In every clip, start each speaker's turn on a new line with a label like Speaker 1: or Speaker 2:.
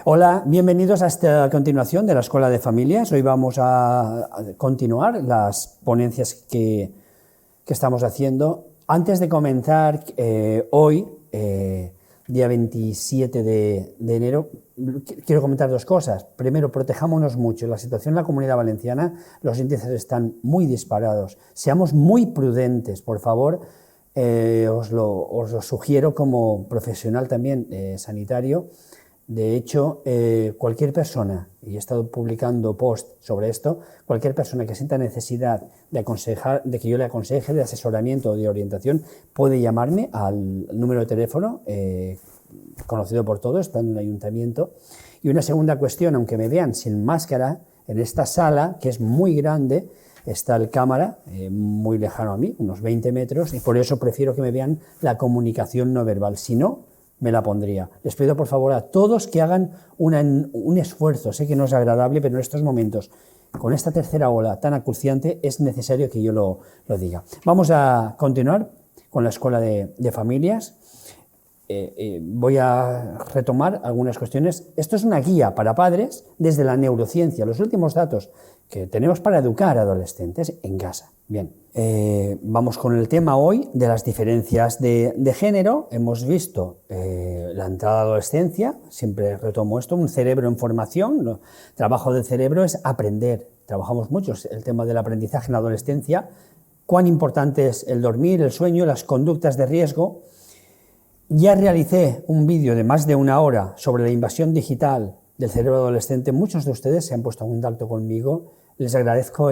Speaker 1: Hola, bienvenidos a esta continuación de la Escuela de Familias. Hoy vamos a continuar las ponencias que estamos haciendo. Antes de comenzar, hoy, día 27 de enero, quiero comentar dos cosas. Primero, protejámonos mucho. La situación en la Comunidad Valenciana, los índices están muy disparados. Seamos muy prudentes, por favor. Os lo sugiero como profesional también sanitario. De hecho, cualquier persona, y he estado publicando posts sobre esto, cualquier persona que sienta necesidad de que yo le aconseje, de asesoramiento o de orientación, puede llamarme al número de teléfono conocido por todos, está en el ayuntamiento. Y una segunda cuestión, aunque me vean sin máscara, en esta sala, que es muy grande, está el cámara, muy lejano a mí, unos 20 metros, y por eso prefiero que me vean la comunicación no verbal. Si no, me la pondría. Les pido por favor a todos que hagan un esfuerzo. Sé que no es agradable, pero en estos momentos, con esta tercera ola tan acuciante, es necesario que yo lo diga. Vamos a continuar con la Escuela de Familias. Voy a retomar algunas cuestiones. Esto es una guía para padres desde la neurociencia, los últimos datos que tenemos para educar a adolescentes en casa. Bien, vamos con el tema hoy de las diferencias de género. Hemos visto la entrada a la adolescencia, siempre retomo esto, un cerebro en formación. El trabajo del cerebro es aprender. Trabajamos mucho el tema del aprendizaje en la adolescencia, cuán importante es el dormir, el sueño, las conductas de riesgo. Ya realicé un vídeo de más de una hora sobre la invasión digital del cerebro adolescente. Muchos de ustedes se han puesto en contacto conmigo. Les agradezco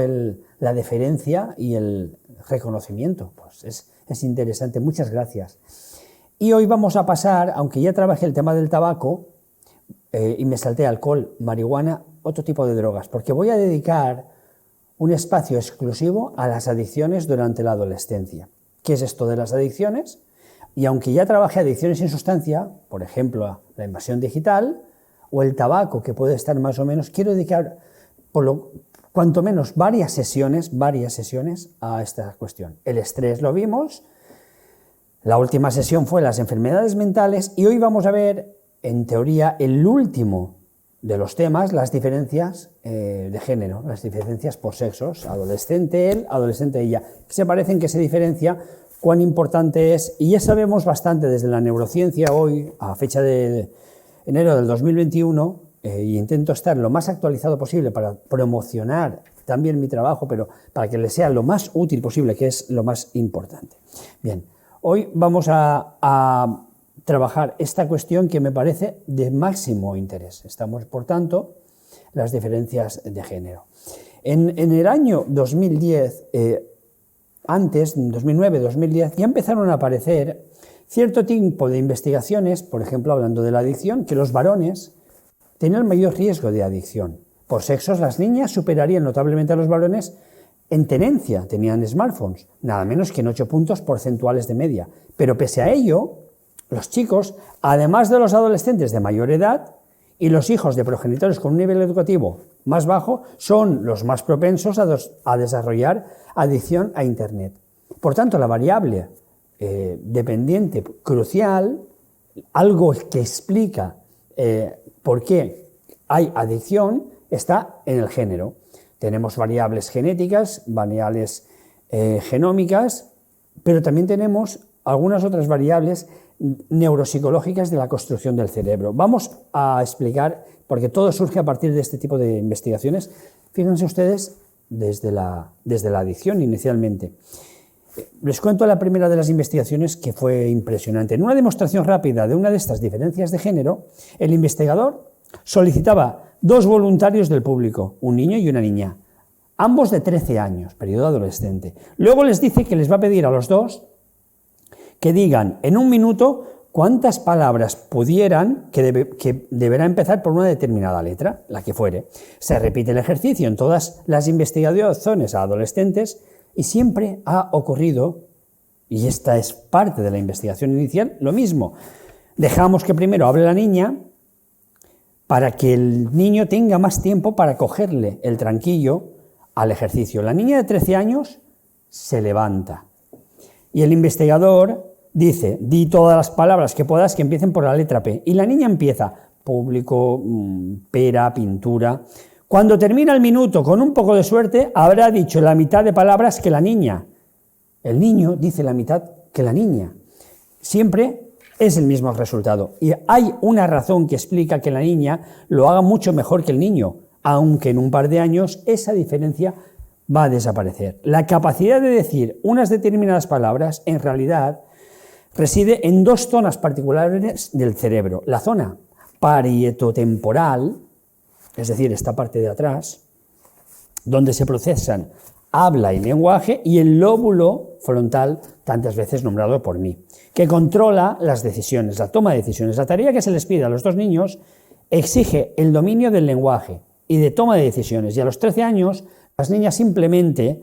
Speaker 1: la deferencia y el reconocimiento. Pues es interesante. Muchas gracias. Y hoy vamos a pasar, aunque ya trabajé el tema del tabaco y me salté alcohol, marihuana, otro tipo de drogas, porque voy a dedicar un espacio exclusivo a las adicciones durante la adolescencia. ¿Qué es esto de las adicciones? Y aunque ya trabajé adicciones sin sustancia, por ejemplo, la invasión digital o el tabaco, que puede estar más o menos, quiero dedicar cuanto menos varias sesiones a esta cuestión. El estrés lo vimos, la última sesión fue las enfermedades mentales y hoy vamos a ver, en teoría, el último de los temas, las diferencias de género, las diferencias por sexos, adolescente él, adolescente ella, que se parecen, que se diferencia, cuán importante es, y ya sabemos bastante desde la neurociencia hoy, a fecha de enero del 2021, y intento estar lo más actualizado posible para promocionar también mi trabajo, pero para que les sea lo más útil posible, que es lo más importante. Bien, hoy vamos a trabajar esta cuestión que me parece de máximo interés. Estamos, por tanto, las diferencias de género. En el año 2010, antes, en 2009-2010, ya empezaron a aparecer cierto tipo de investigaciones, por ejemplo, hablando de la adicción, que los varones tenían mayor riesgo de adicción. Por sexos, las niñas superarían notablemente a los varones en tenencia, tenían smartphones, nada menos que en 8 puntos porcentuales de media. Pero pese a ello, los chicos, además de los adolescentes de mayor edad y los hijos de progenitores con un nivel educativo más bajo, son los más propensos a desarrollar adicción a Internet. Por tanto, la variable dependiente crucial, algo que explica por qué hay adicción, está en el género. Tenemos variables genéticas, variables genómicas, pero también tenemos algunas otras variables neuropsicológicas de la construcción del cerebro. Vamos a explicar, porque todo surge a partir de este tipo de investigaciones. Fíjense ustedes desde la adicción inicialmente. Les cuento la primera de las investigaciones que fue impresionante. En una demostración rápida de una de estas diferencias de género, el investigador solicitaba 2 voluntarios del público, un niño y una niña, ambos de 13 años, periodo adolescente. Luego les dice que les va a pedir a los dos que digan en un minuto cuántas palabras pudieran, que deberá empezar por una determinada letra, la que fuere. Se repite el ejercicio en todas las investigaciones a adolescentes y siempre ha ocurrido, y esta es parte de la investigación inicial, lo mismo. Dejamos que primero hable la niña para que el niño tenga más tiempo para cogerle el tranquillo al ejercicio. La niña de 13 años se levanta y el investigador dice, di todas las palabras que puedas que empiecen por la letra P. Y la niña empieza público, pera, pintura. Cuando termina el minuto, con un poco de suerte, habrá dicho la mitad de palabras que la niña. El niño dice la mitad que la niña. Siempre es el mismo resultado. Y hay una razón que explica que la niña lo haga mucho mejor que el niño, aunque en un par de años esa diferencia va a desaparecer. La capacidad de decir unas determinadas palabras, en realidad, reside en dos zonas particulares del cerebro. La zona parietotemporal, es decir, esta parte de atrás, donde se procesan habla y lenguaje, y el lóbulo frontal, tantas veces nombrado por mí, que controla las decisiones, la toma de decisiones. La tarea que se les pide a los dos niños exige el dominio del lenguaje y de toma de decisiones, y a los 13 años las niñas simplemente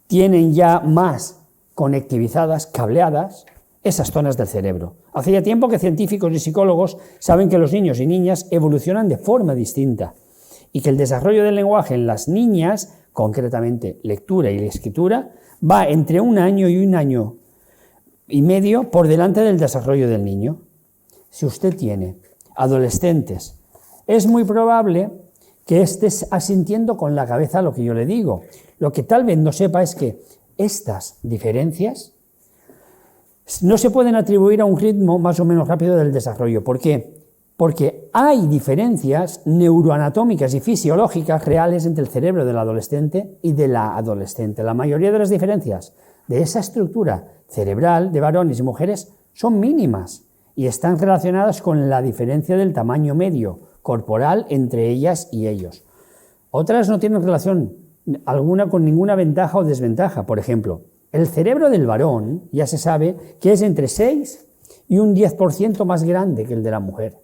Speaker 1: tienen ya más conectivizadas, cableadas, esas zonas del cerebro. Hace ya tiempo que científicos y psicólogos saben que los niños y niñas evolucionan de forma distinta y que el desarrollo del lenguaje en las niñas, concretamente lectura y escritura, va entre 1 año y 1 año y medio por delante del desarrollo del niño. Si usted tiene adolescentes, es muy probable que estés asintiendo con la cabeza a lo que yo le digo. Lo que tal vez no sepa es que estas diferencias no se pueden atribuir a un ritmo más o menos rápido del desarrollo. ¿Por qué? Porque hay diferencias neuroanatómicas y fisiológicas reales entre el cerebro del adolescente y de la adolescente. La mayoría de las diferencias de esa estructura cerebral de varones y mujeres son mínimas y están relacionadas con la diferencia del tamaño medio corporal entre ellas y ellos. Otras no tienen relación alguna con ninguna ventaja o desventaja. Por ejemplo, el cerebro del varón ya se sabe que es entre 6 y un 10% más grande que el de la mujer.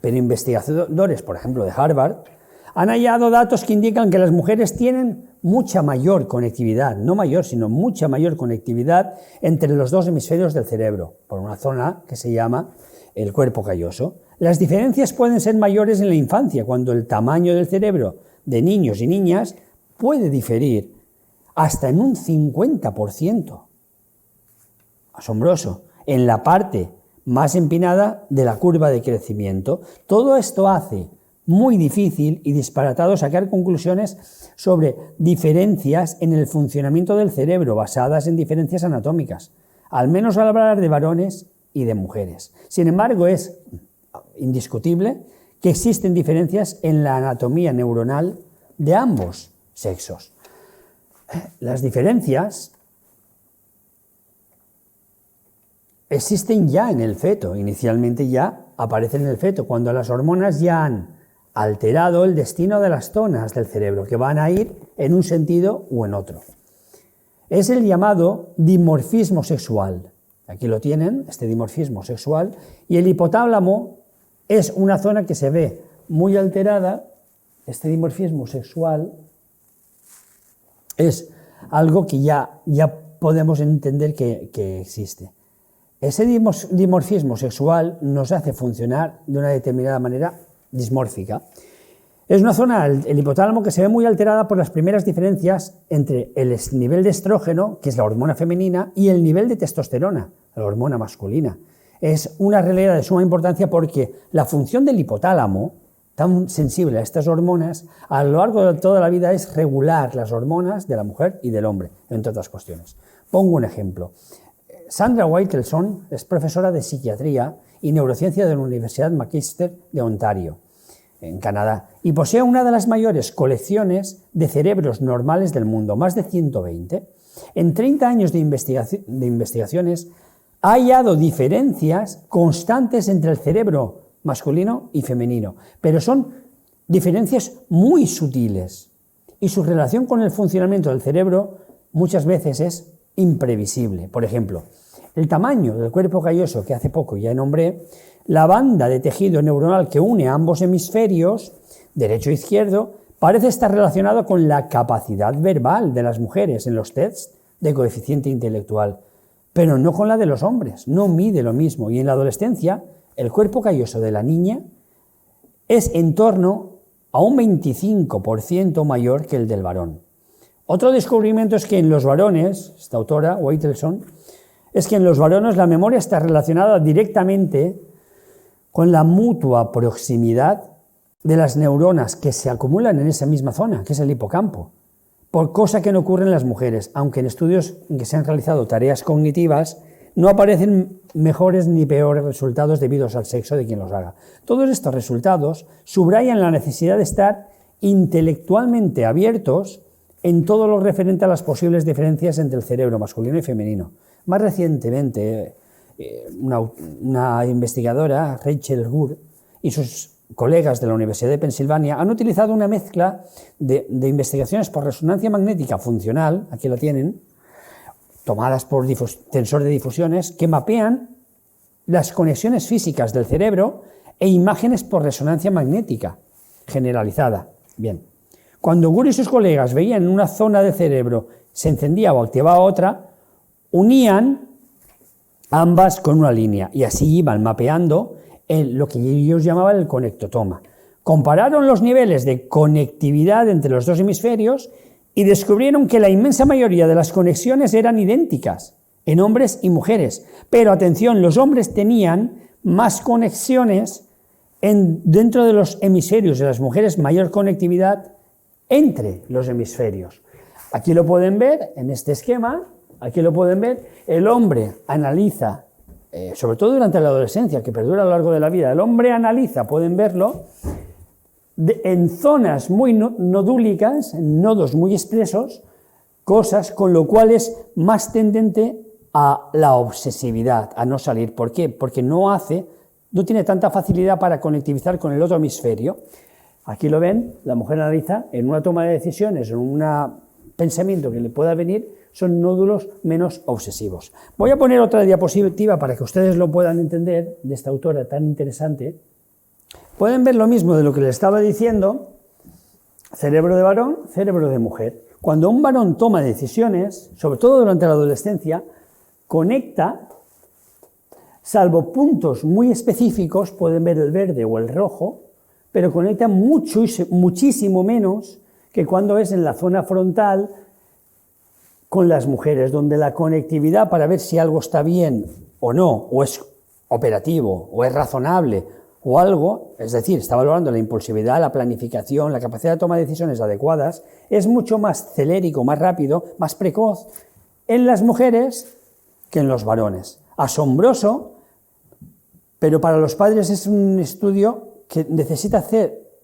Speaker 1: Pero investigadores, por ejemplo, de Harvard, han hallado datos que indican que las mujeres tienen mucha mayor conectividad, no mayor, sino mucha mayor conectividad entre los dos hemisferios del cerebro, por una zona que se llama el cuerpo calloso. Las diferencias pueden ser mayores en la infancia, cuando el tamaño del cerebro de niños y niñas puede diferir hasta en un 50%. Asombroso. En la parte más empinada de la curva de crecimiento. Todo esto hace muy difícil y disparatado sacar conclusiones sobre diferencias en el funcionamiento del cerebro basadas en diferencias anatómicas, al menos al hablar de varones y de mujeres. Sin embargo, es indiscutible que existen diferencias en la anatomía neuronal de ambos sexos. Las diferencias existen ya en el feto, inicialmente ya aparecen en el feto, cuando las hormonas ya han alterado el destino de las zonas del cerebro, que van a ir en un sentido u en otro. Es el llamado dimorfismo sexual. Aquí lo tienen, este dimorfismo sexual, y el hipotálamo es una zona que se ve muy alterada. Este dimorfismo sexual es algo que ya podemos entender que existe. Ese dimorfismo sexual nos hace funcionar de una determinada manera dismórfica. Es una zona, el hipotálamo, que se ve muy alterada por las primeras diferencias entre el nivel de estrógeno, que es la hormona femenina, y el nivel de testosterona, la hormona masculina. Es una realidad de suma importancia porque la función del hipotálamo, tan sensible a estas hormonas, a lo largo de toda la vida es regular las hormonas de la mujer y del hombre, entre otras cuestiones. Pongo un ejemplo. Sandra Whittelson es profesora de psiquiatría y neurociencia de la Universidad McMaster de Ontario, en Canadá, y posee una de las mayores colecciones de cerebros normales del mundo, más de 120. En 30 años de investigaciones ha hallado diferencias constantes entre el cerebro masculino y femenino, pero son diferencias muy sutiles y su relación con el funcionamiento del cerebro muchas veces es imprevisible. Por ejemplo, el tamaño del cuerpo calloso, que hace poco ya nombré, la banda de tejido neuronal que une ambos hemisferios, derecho e izquierdo, parece estar relacionado con la capacidad verbal de las mujeres en los tests de coeficiente intelectual, pero no con la de los hombres, no mide lo mismo. Y en la adolescencia, el cuerpo calloso de la niña es en torno a un 25% mayor que el del varón. Otro descubrimiento es que en los varones, esta autora, Whittelson, es que en los varones la memoria está relacionada directamente con la mutua proximidad de las neuronas que se acumulan en esa misma zona, que es el hipocampo, por cosa que no ocurre en las mujeres, aunque en estudios en que se han realizado tareas cognitivas no aparecen mejores ni peores resultados debido al sexo de quien los haga. Todos estos resultados subrayan la necesidad de estar intelectualmente abiertos en todo lo referente a las posibles diferencias entre el cerebro masculino y femenino. Más recientemente, una investigadora, Rachel Gur, y sus colegas de la Universidad de Pensilvania han utilizado una mezcla de investigaciones por resonancia magnética funcional, aquí la tienen, tomadas por tensor de difusiones, que mapean las conexiones físicas del cerebro e imágenes por resonancia magnética generalizada. Bien, cuando Gur y sus colegas veían una zona del cerebro se encendía o activaba otra, unían ambas con una línea y así iban mapeando lo que ellos llamaban el conectotoma. Compararon los niveles de conectividad entre los dos hemisferios y descubrieron que la inmensa mayoría de las conexiones eran idénticas en hombres y mujeres. Pero atención, los hombres tenían más conexiones dentro de los hemisferios y las mujeres mayor conectividad entre los hemisferios. Aquí lo pueden ver en este esquema, aquí lo pueden ver, el hombre analiza, sobre todo durante la adolescencia, que perdura a lo largo de la vida, el hombre analiza, pueden verlo, en zonas muy nodúlicas, en nodos muy expresos, cosas con lo cual es más tendente a la obsesividad, a no salir. ¿Por qué? Porque no tiene tanta facilidad para conectivizar con el otro hemisferio. Aquí lo ven, la mujer analiza en una toma de decisiones, en un pensamiento que le pueda venir, son nódulos menos obsesivos. Voy a poner otra diapositiva para que ustedes lo puedan entender, de esta autora tan interesante. Pueden ver lo mismo de lo que les estaba diciendo, cerebro de varón, cerebro de mujer. Cuando un varón toma decisiones, sobre todo durante la adolescencia, conecta, salvo puntos muy específicos, pueden ver el verde o el rojo, pero conecta muchísimo menos que cuando es en la zona frontal con las mujeres, donde la conectividad para ver si algo está bien o no, o es operativo, o es razonable, o algo, es decir, está valorando la impulsividad, la planificación, la capacidad de toma de decisiones adecuadas, es mucho más celérico, más rápido, más precoz en las mujeres que en los varones. Asombroso, pero para los padres es un estudio que necesita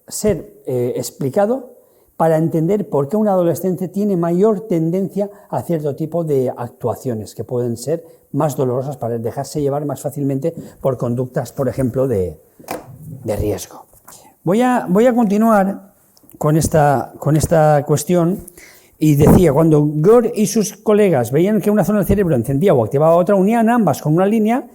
Speaker 1: ser explicado para entender por qué un adolescente tiene mayor tendencia a cierto tipo de actuaciones que pueden ser más dolorosas para dejarse llevar más fácilmente por conductas, por ejemplo, de riesgo. Voy a continuar con esta cuestión y decía, cuando Gore y sus colegas veían que una zona del cerebro encendía o activaba otra, unían ambas con una línea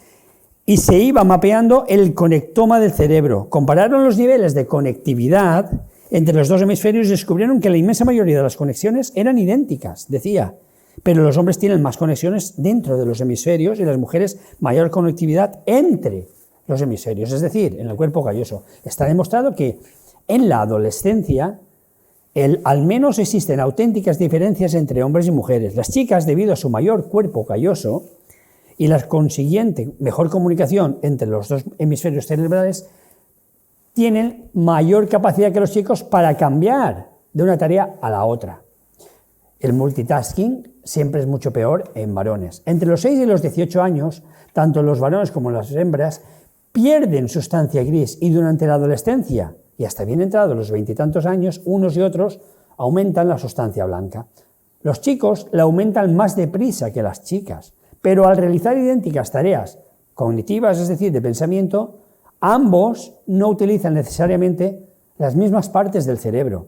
Speaker 1: y se iba mapeando el conectoma del cerebro. Compararon los niveles de conectividad entre los dos hemisferios y descubrieron que la inmensa mayoría de las conexiones eran idénticas, decía, pero los hombres tienen más conexiones dentro de los hemisferios y las mujeres mayor conectividad entre los hemisferios, es decir, en el cuerpo calloso. Está demostrado que en la adolescencia al menos existen auténticas diferencias entre hombres y mujeres. Las chicas, debido a su mayor cuerpo calloso y la consiguiente mejor comunicación entre los dos hemisferios cerebrales, tienen mayor capacidad que los chicos para cambiar de una tarea a la otra. El multitasking siempre es mucho peor en varones. Entre los 6 y los 18 años, tanto los varones como las hembras pierden sustancia gris y durante la adolescencia y hasta bien entrados los 20 y tantos años, unos y otros aumentan la sustancia blanca. Los chicos la aumentan más deprisa que las chicas, pero al realizar idénticas tareas cognitivas, es decir, de pensamiento, ambos no utilizan necesariamente las mismas partes del cerebro.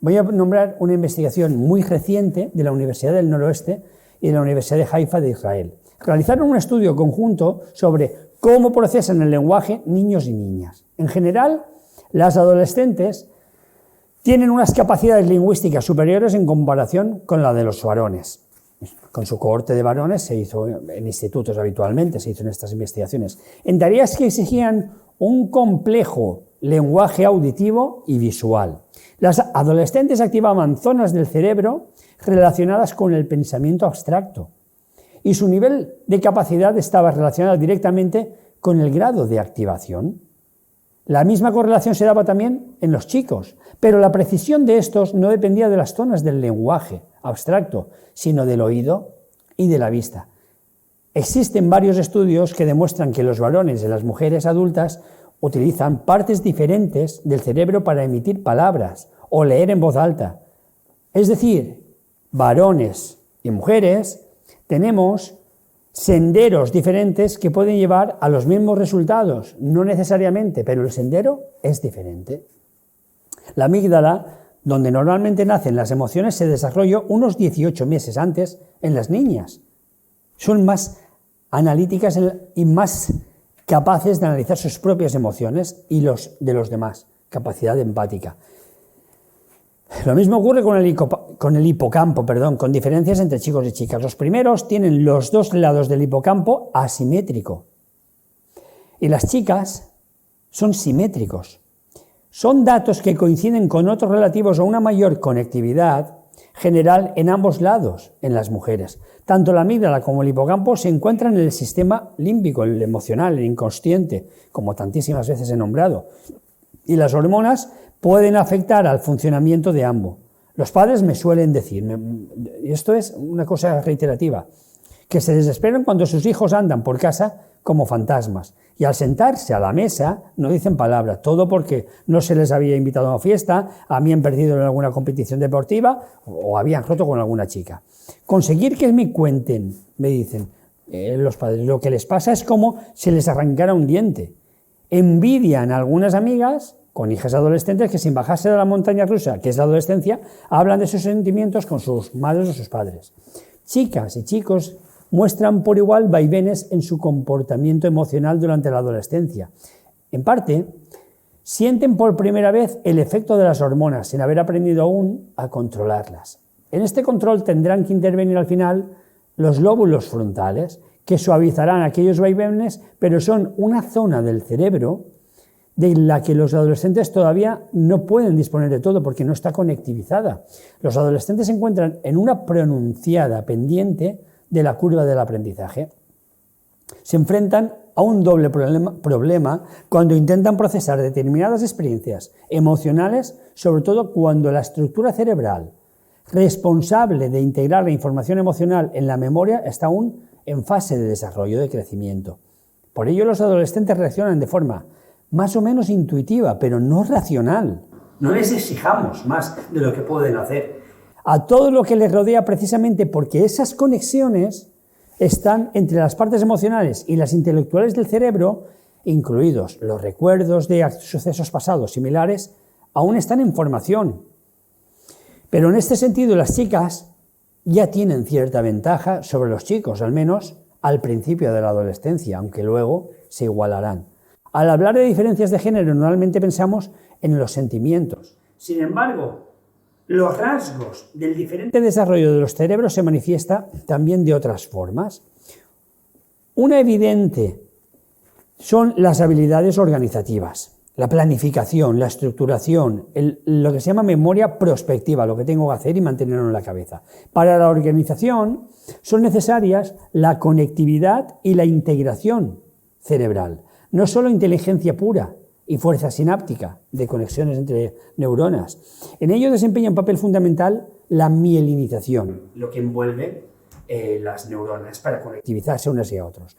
Speaker 1: Voy a nombrar una investigación muy reciente de la Universidad del Noroeste y de la Universidad de Haifa de Israel. Realizaron un estudio conjunto sobre cómo procesan el lenguaje niños y niñas. En general, las adolescentes tienen unas capacidades lingüísticas superiores en comparación con la de los varones. Con su cohorte de varones se hizo en institutos habitualmente, se hizo en estas investigaciones, en tareas que exigían un complejo lenguaje auditivo y visual. Las adolescentes activaban zonas del cerebro relacionadas con el pensamiento abstracto y su nivel de capacidad estaba relacionado directamente con el grado de activación. La misma correlación se daba también en los chicos, pero la precisión de estos no dependía de las zonas del lenguaje abstracto, sino del oído y de la vista. Existen varios estudios que demuestran que los varones y las mujeres adultas utilizan partes diferentes del cerebro para emitir palabras o leer en voz alta. Es decir, varones y mujeres tenemos senderos diferentes que pueden llevar a los mismos resultados, no necesariamente, pero el sendero es diferente. La amígdala, donde normalmente nacen las emociones, se desarrolló unos 18 meses antes en las niñas. Son más analíticas y más capaces de analizar sus propias emociones y los de los demás, capacidad empática. Lo mismo ocurre con el hipocampo, con diferencias entre chicos y chicas. Los primeros tienen los dos lados del hipocampo asimétrico y las chicas son simétricos. Son datos que coinciden con otros relativos a una mayor conectividad general en ambos lados en las mujeres. Tanto la amígdala como el hipocampo se encuentran en el sistema límbico, el emocional, el inconsciente, como tantísimas veces he nombrado. Y las hormonas pueden afectar al funcionamiento de ambos. Los padres me suelen decir, y esto es una cosa reiterativa, que se desesperan cuando sus hijos andan por casa como fantasmas y al sentarse a la mesa no dicen palabra, todo porque no se les había invitado a una fiesta, habían perdido en alguna competición deportiva o habían roto con alguna chica. Conseguir que me cuenten, me dicen los padres, lo que les pasa es como si les arrancara un diente. Envidian a algunas amigas con hijas adolescentes que sin bajarse de la montaña rusa, que es la adolescencia, hablan de sus sentimientos con sus madres o sus padres. Chicas y chicos muestran por igual vaivenes en su comportamiento emocional durante la adolescencia. En parte, sienten por primera vez el efecto de las hormonas, sin haber aprendido aún a controlarlas. En este control tendrán que intervenir al final los lóbulos frontales, que suavizarán aquellos vaivenes, pero son una zona del cerebro de la que los adolescentes todavía no pueden disponer de todo porque no está conectivizada. Los adolescentes se encuentran en una pronunciada pendiente de la curva del aprendizaje. Se enfrentan a un doble problema cuando intentan procesar determinadas experiencias emocionales, sobre todo cuando la estructura cerebral responsable de integrar la información emocional en la memoria está aún en fase de desarrollo, de crecimiento. Por ello, los adolescentes reaccionan de forma más o menos intuitiva, pero no racional. No les exijamos más de lo que pueden hacer a todo lo que les rodea, precisamente porque esas conexiones están entre las partes emocionales y las intelectuales del cerebro, incluidos los recuerdos de sucesos pasados similares, aún están en formación. Pero en este sentido las chicas ya tienen cierta ventaja sobre los chicos, al menos al principio de la adolescencia, aunque luego se igualarán. Al hablar de diferencias de género normalmente pensamos en los sentimientos. Sin embargo, los rasgos del diferente desarrollo de los cerebros se manifiesta también de otras formas. Una evidente son las habilidades organizativas, la planificación, la estructuración, lo que se llama memoria prospectiva, lo que tengo que hacer y mantenerlo en la cabeza. Para la organización son necesarias la conectividad y la integración cerebral, no solo inteligencia pura y fuerza sináptica de conexiones entre neuronas. En ello desempeña un papel fundamental la mielinización, lo que envuelve las neuronas para conectivizarse unas y a otros.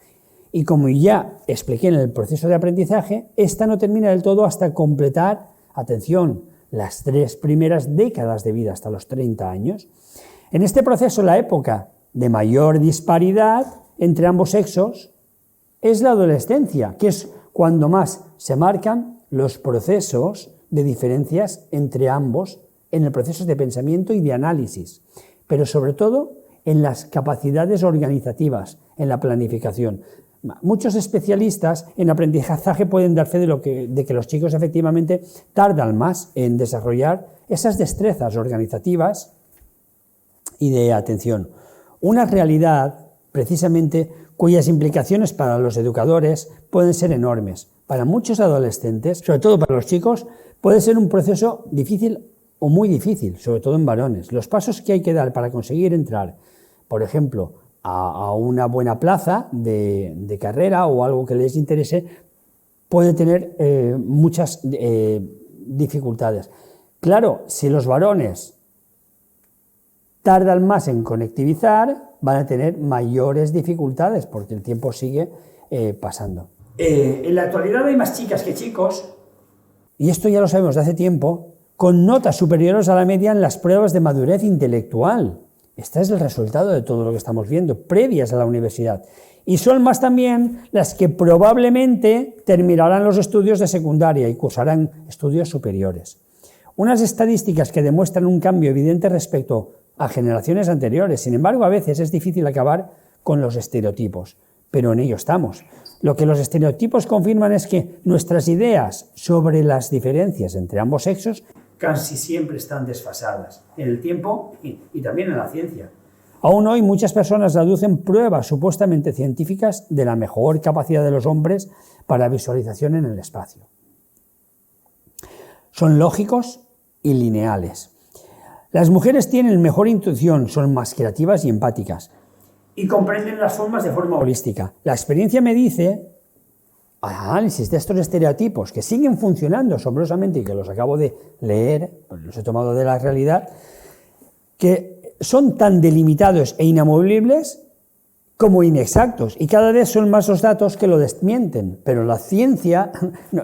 Speaker 1: Y como ya expliqué en el proceso de aprendizaje, esta no termina del todo hasta completar, atención, las 3 primeras décadas de vida, hasta los 30 años. En este proceso, la época de mayor disparidad entre ambos sexos es la adolescencia, que es cuando más se marcan los procesos de diferencias entre ambos en el proceso de pensamiento y de análisis, pero sobre todo en las capacidades organizativas, en la planificación. Muchos especialistas en aprendizaje pueden dar fe de que los chicos efectivamente tardan más en desarrollar esas destrezas organizativas y de atención. Una realidad, precisamente, cuyas implicaciones para los educadores pueden ser enormes. Para muchos adolescentes, sobre todo para los chicos, puede ser un proceso difícil o muy difícil, sobre todo en varones. Los pasos que hay que dar para conseguir entrar, por ejemplo, a una buena plaza de carrera o algo que les interese, puede tener muchas dificultades. Claro, si los varones tardan más en conectivizar, van a tener mayores dificultades porque el tiempo sigue pasando. En la actualidad hay más chicas que chicos, y esto ya lo sabemos de hace tiempo, con notas superiores a la media en las pruebas de madurez intelectual. Este es el resultado de todo lo que estamos viendo, previas a la universidad. Y son más también las que probablemente terminarán los estudios de secundaria y cursarán estudios superiores. Unas estadísticas que demuestran un cambio evidente respecto a generaciones anteriores. Sin embargo, a veces es difícil acabar con los estereotipos, pero en ello estamos. Lo que los estereotipos confirman es que nuestras ideas sobre las diferencias entre ambos sexos casi siempre están desfasadas en el tiempo y también en la ciencia. Aún hoy muchas personas aducen pruebas supuestamente científicas de la mejor capacidad de los hombres para visualización en el espacio. Son lógicos y lineales. Las mujeres tienen mejor intuición, son más creativas y empáticas y comprenden las formas de forma holística. La experiencia me dice, análisis de estos estereotipos que siguen funcionando asombrosamente y que los acabo de leer, pues los he tomado de la realidad, que son tan delimitados e inamovibles como inexactos, y cada vez son más los datos que lo desmienten, pero la ciencia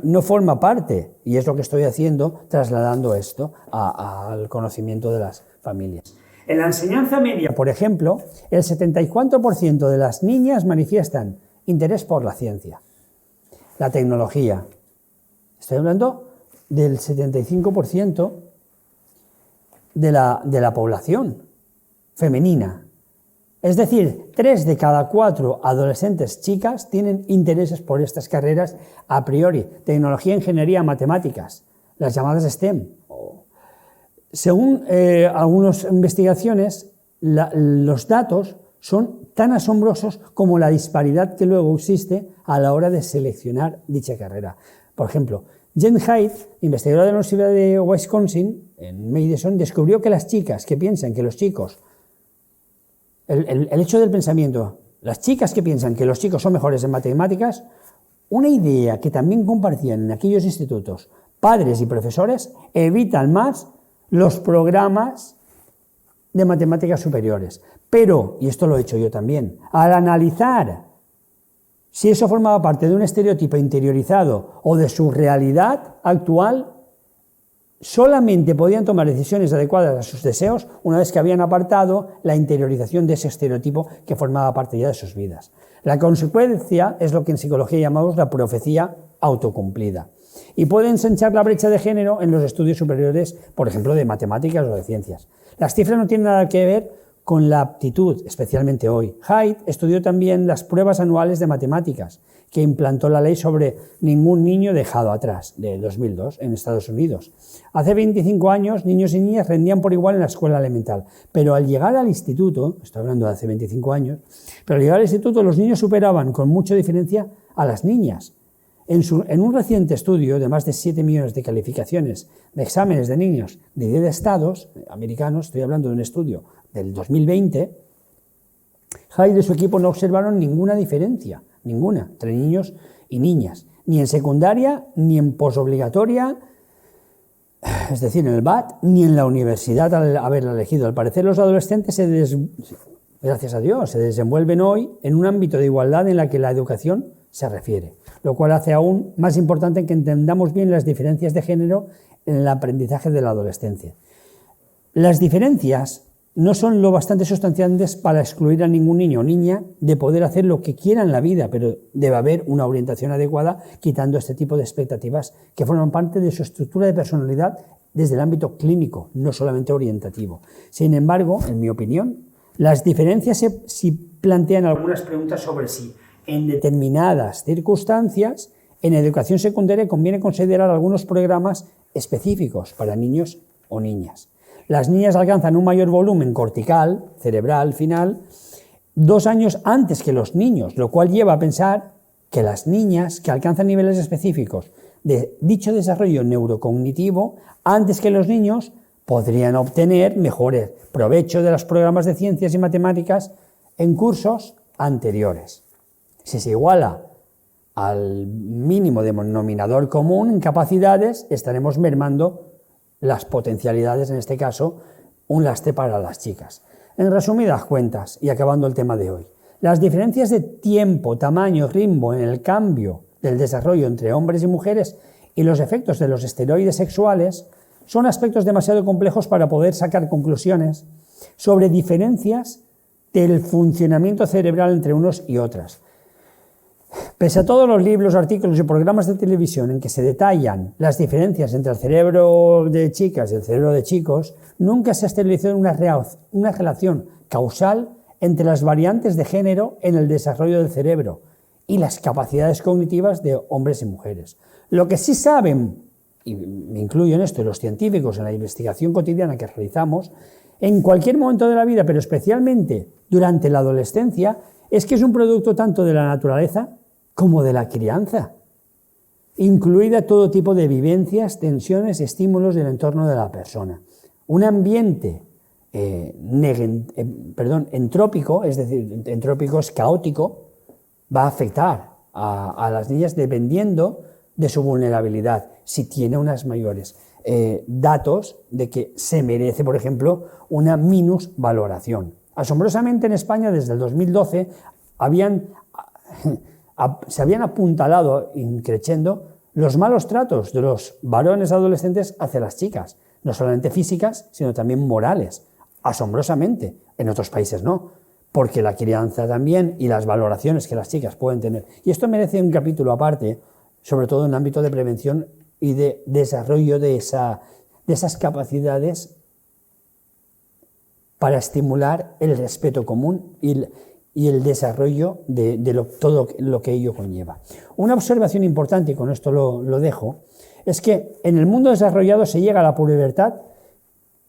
Speaker 1: no forma parte, y es lo que estoy haciendo, trasladando esto al conocimiento de las familias. En la enseñanza media, por ejemplo, el 74% de las niñas manifiestan interés por la ciencia, la tecnología. Estoy hablando del 75% de la población femenina. Es decir, 3 de cada 4 adolescentes chicas tienen intereses por estas carreras a priori, tecnología, ingeniería, matemáticas, las llamadas STEM. Según algunas investigaciones, los datos son tan asombrosos como la disparidad que luego existe a la hora de seleccionar dicha carrera. Por ejemplo, Jen Haidt, investigadora de la Universidad de Wisconsin, en Madison, descubrió que las chicas que piensan que los chicos, el hecho del pensamiento, las chicas que piensan que los chicos son mejores en matemáticas, una idea que también compartían en aquellos institutos padres y profesores, evitan más los programas de matemáticas superiores. Pero, y esto lo he hecho yo también, al analizar si eso formaba parte de un estereotipo interiorizado o de su realidad actual, solamente podían tomar decisiones adecuadas a sus deseos una vez que habían apartado la interiorización de ese estereotipo que formaba parte ya de sus vidas. La consecuencia es lo que en psicología llamamos la profecía autocumplida. Y puede ensanchar la brecha de género en los estudios superiores, por ejemplo, de matemáticas o de ciencias. Las cifras no tienen nada que ver con la aptitud, especialmente hoy. Haidt estudió también las pruebas anuales de matemáticas, que implantó la ley sobre ningún niño dejado atrás, de 2002, en Estados Unidos. Hace 25 años, niños y niñas rendían por igual en la escuela elemental, pero al llegar al instituto, estoy hablando de hace 25 años, pero al llegar al instituto los niños superaban con mucha diferencia a las niñas. En un reciente estudio de más de 7 millones de calificaciones de exámenes de niños de 10 estados americanos, estoy hablando de un estudio del 2020, Haidt y su equipo no observaron ninguna diferencia, ninguna, entre niños y niñas, ni en secundaria, ni en posobligatoria, es decir, en el BAT, ni en la universidad al haberla elegido. Al parecer los adolescentes gracias a Dios, se desenvuelven hoy en un ámbito de igualdad en la que la educación se refiere, lo cual hace aún más importante que entendamos bien las diferencias de género en el aprendizaje de la adolescencia. Las diferencias no son lo bastante sustanciantes para excluir a ningún niño o niña de poder hacer lo que quiera en la vida, pero debe haber una orientación adecuada quitando este tipo de expectativas que forman parte de su estructura de personalidad desde el ámbito clínico, no solamente orientativo. Sin embargo, en mi opinión, las diferencias sí plantean algunas preguntas sobre si en determinadas circunstancias en educación secundaria conviene considerar algunos programas específicos para niños o niñas. Las niñas alcanzan un mayor volumen cortical, cerebral, final, 2 años antes que los niños, lo cual lleva a pensar que las niñas que alcanzan niveles específicos de dicho desarrollo neurocognitivo antes que los niños podrían obtener mejores provecho de los programas de ciencias y matemáticas en cursos anteriores. Si se iguala al mínimo denominador común en capacidades, estaremos mermando las potencialidades, en este caso, un lastre para las chicas. En resumidas cuentas, y acabando el tema de hoy, las diferencias de tiempo, tamaño, ritmo en el cambio del desarrollo entre hombres y mujeres y los efectos de los esteroides sexuales son aspectos demasiado complejos para poder sacar conclusiones sobre diferencias del funcionamiento cerebral entre unos y otras. Pese a todos los libros, artículos y programas de televisión en que se detallan las diferencias entre el cerebro de chicas y el cerebro de chicos, nunca se ha establecido una relación causal entre las variantes de género en el desarrollo del cerebro y las capacidades cognitivas de hombres y mujeres. Lo que sí saben, y me incluyo en esto, los científicos en la investigación cotidiana que realizamos, en cualquier momento de la vida, pero especialmente durante la adolescencia, es que es un producto tanto de la naturaleza como de la crianza, incluida todo tipo de vivencias, tensiones, estímulos del entorno de la persona. Un ambiente entrópico, es decir, entrópico es caótico, va a afectar a las niñas dependiendo de su vulnerabilidad, si tiene unas mayores datos de que se merece, por ejemplo, una minusvaloración. Asombrosamente en España, desde el 2012, se habían apuntalado, increciendo, los malos tratos de los varones adolescentes hacia las chicas, no solamente físicas, sino también morales. Asombrosamente, en otros países no, porque la crianza también y las valoraciones que las chicas pueden tener. Y esto merece un capítulo aparte, sobre todo en el ámbito de prevención y de desarrollo de esas capacidades para estimular el respeto común y el desarrollo de todo lo que ello conlleva. Una observación importante, y con esto lo dejo, es que en el mundo desarrollado se llega a la pubertad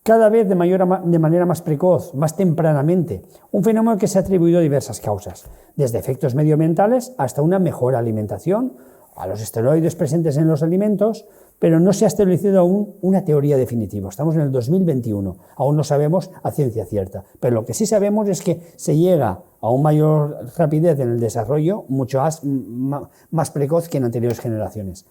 Speaker 1: cada vez de manera más precoz, más tempranamente, un fenómeno que se ha atribuido a diversas causas, desde efectos medioambientales hasta una mejor alimentación, a los esteroides presentes en los alimentos, pero no se ha establecido aún una teoría definitiva. Estamos en el 2021, aún no sabemos a ciencia cierta, pero lo que sí sabemos es que se llega a una mayor rapidez en el desarrollo, mucho más precoz que en anteriores generaciones.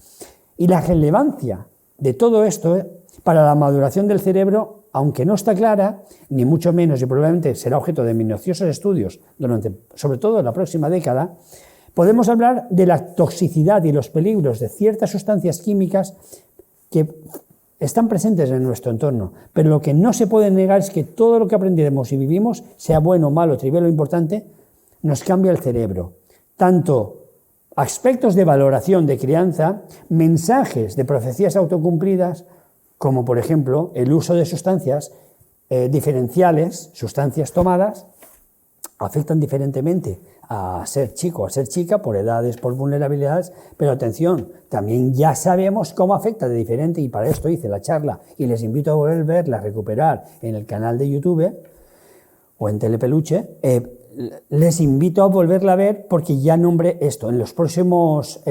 Speaker 1: Y la relevancia de todo esto para la maduración del cerebro, aunque no está clara, ni mucho menos, y probablemente será objeto de minuciosos estudios durante, sobre todo, la próxima década, podemos hablar de la toxicidad y los peligros de ciertas sustancias químicas que están presentes en nuestro entorno, pero lo que no se puede negar es que todo lo que aprendemos y vivimos, sea bueno, malo, trivial o importante, nos cambia el cerebro. Tanto aspectos de valoración de crianza, mensajes de profecías autocumplidas, como por ejemplo el uso de sustancias diferenciales, sustancias tomadas, afectan diferentemente a ser chico o a ser chica por edades, por vulnerabilidades, pero atención, también ya sabemos cómo afecta de diferente, y para esto hice la charla y les invito a volver a verla, a recuperar en el canal de YouTube o en Telepeluche. Les invito a volverla a ver porque ya nombré esto. En los próximos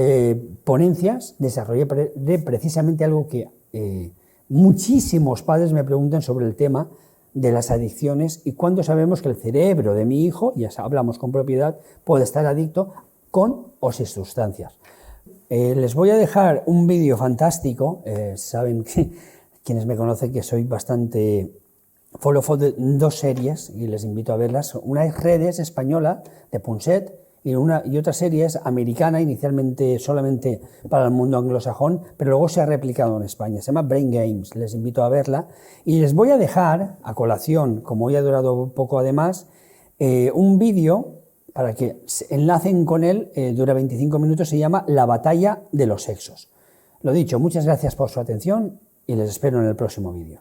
Speaker 1: ponencias desarrollé precisamente algo que muchísimos padres me preguntan sobre el tema de las adicciones y cuándo sabemos que el cerebro de mi hijo, ya hablamos con propiedad, puede estar adicto con o sin sustancias. Les voy a dejar un vídeo fantástico. Saben que quienes me conocen que soy bastante follow de dos series y les invito a verlas. Una es Redes, española, de Punset, y otra serie es americana, inicialmente solamente para el mundo anglosajón, pero luego se ha replicado en España. Se llama Brain Games, les invito a verla. Y les voy a dejar, a colación, como hoy ha durado poco además, un vídeo para que se enlacen con él, dura 25 minutos, se llama La batalla de los sexos. Lo dicho, muchas gracias por su atención y les espero en el próximo vídeo.